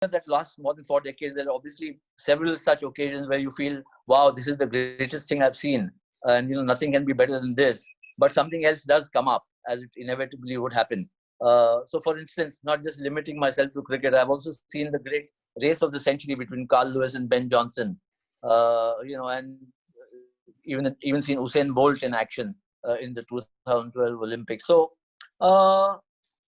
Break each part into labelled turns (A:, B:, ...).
A: that lasts more than 4 decades, there are obviously several such occasions where you feel, wow, this is the greatest thing I've seen. And, nothing can be better than this. But something else does come up, as it inevitably would happen. So, for instance, not just limiting myself to cricket, I've also seen the great race of the century between Carl Lewis and Ben Johnson. And even seen Usain Bolt in action in the 2012 Olympics. So, uh,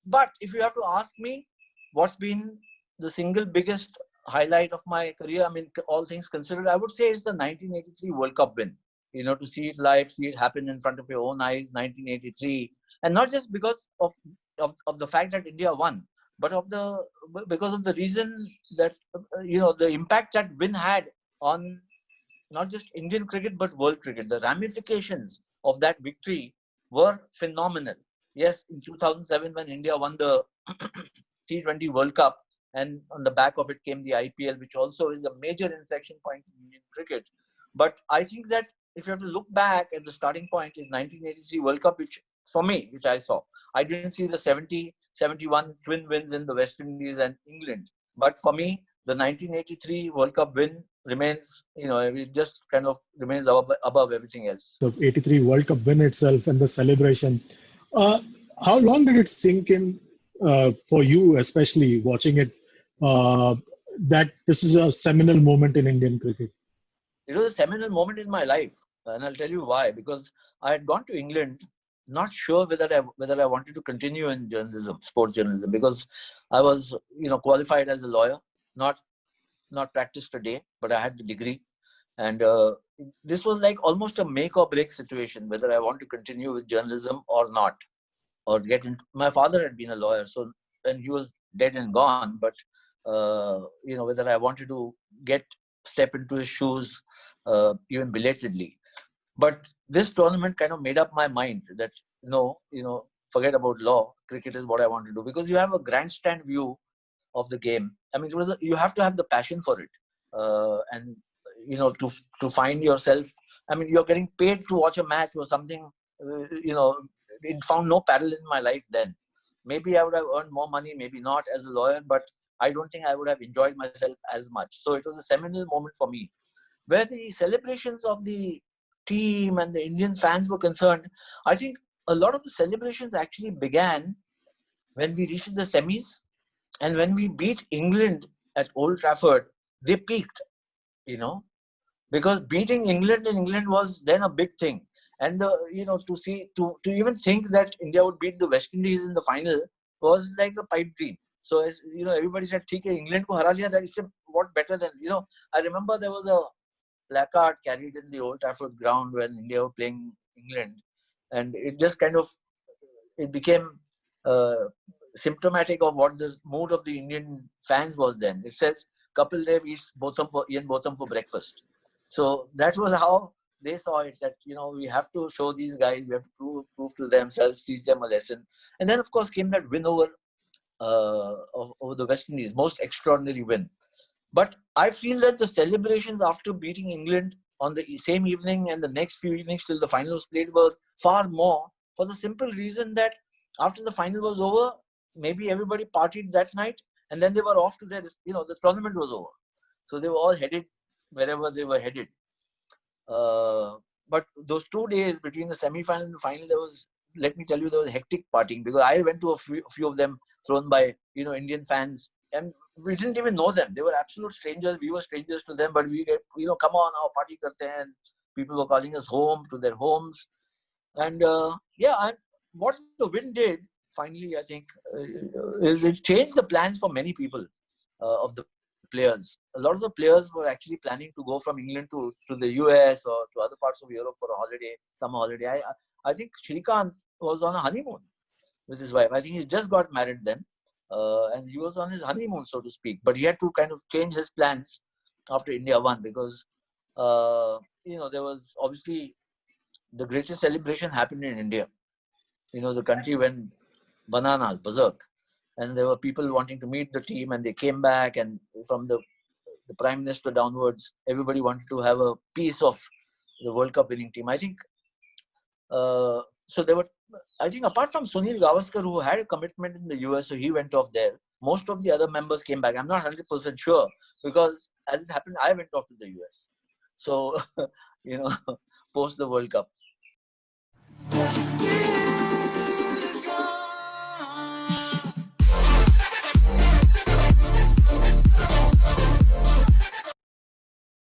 A: but if you have to ask me, what's been the single biggest highlight of my career? I mean, all things considered, I would say it's the 1983 World Cup win. To see it live, see it happen in front of your own eyes, 1983, and not just because of the fact that India won, but because of the reason that the impact that win had on not just Indian cricket but world cricket. The ramifications of that victory were phenomenal. Yes, in 2007 when India won the T20 World Cup, and on the back of it came the IPL, which also is a major inflection point in Indian cricket. But I think that if you have to look back at the starting point is 1983 World Cup, which for me, which I saw, I didn't see the 70, 71 twin wins in the West Indies and England. But for me, the 1983 World Cup win remains, it just kind of remains above everything else.
B: The 83 World Cup win itself and the celebration. Uh, how long did it sink in for you, especially watching it, that this is a seminal moment in Indian cricket?
A: It was a seminal moment in my life, and I'll tell you why. Because I had gone to England, not sure whether I wanted to continue in journalism, sports journalism, because I was, qualified as a lawyer, not practiced a day, but I had the degree, and this was like almost a make or break situation, whether I want to continue with journalism or not, or get into. My father had been a lawyer, so and he was dead and gone, but whether I wanted to step into his shoes, even belatedly. But this tournament kind of made up my mind that no, forget about law. Cricket is what I want to do, because you have a grandstand view of the game. I mean, you have to have the passion for it, and to find yourself. I mean, you're getting paid to watch a match or something. It found no parallel in my life then. Maybe I would have earned more money, maybe not as a lawyer, but I don't think I would have enjoyed myself as much. So it was a seminal moment for me, where the celebrations of the team and the Indian fans were concerned. I think a lot of the celebrations actually began when we reached the semis, and when we beat England at Old Trafford. They peaked, because beating England in England was then a big thing. And to even think that India would beat the West Indies in the final was like a pipe dream. So as everybody said, "ठीक है, England को हरा लिया, that is what better than." I remember there was a placard carried in the Old Trafford ground when India were playing England, and it just kind of became symptomatic of what the mood of the Indian fans was then. It says, "Kapil Dev eats Ian Botham for breakfast." So that was how they saw it, that we have to show these guys, we have to prove to themselves, teach them a lesson. And then of course came that win over the West Indies, most extraordinary win. But I feel that the celebrations after beating England on the same evening and the next few evenings till the final was played were far more, for the simple reason that after the final was over, maybe everybody partied that night, and then they were off to their, the tournament was over. So they were all headed wherever they were headed. But those 2 days between the semi-final and the final, let me tell you, there was hectic partying, because I went to a few of them thrown by, Indian fans, and we didn't even know them. They were absolute strangers. We were strangers to them, but we, come on, our party karte hain. And people were calling us home to their homes. And and what the win did, finally, I think, is it changed the plans for many people of the players. A lot of the players were actually planning to go from England to the US or to other parts of Europe for a holiday, summer holiday. I think Shrikant was on a honeymoon with his wife. I think he just got married then. And he was on his honeymoon, so to speak. But he had to kind of change his plans after India won, because, there was obviously the greatest celebration happened in India. The country went bananas, berserk. And there were people wanting to meet the team, and they came back, and from the Prime Minister downwards, everybody wanted to have a piece of the World Cup winning team. I think, so there were, I think apart from Sunil Gavaskar, who had a commitment in the US, so he went off there. most of the other members came back. I'm not 100% sure because as it happened, I went off to the US. So, post the World Cup.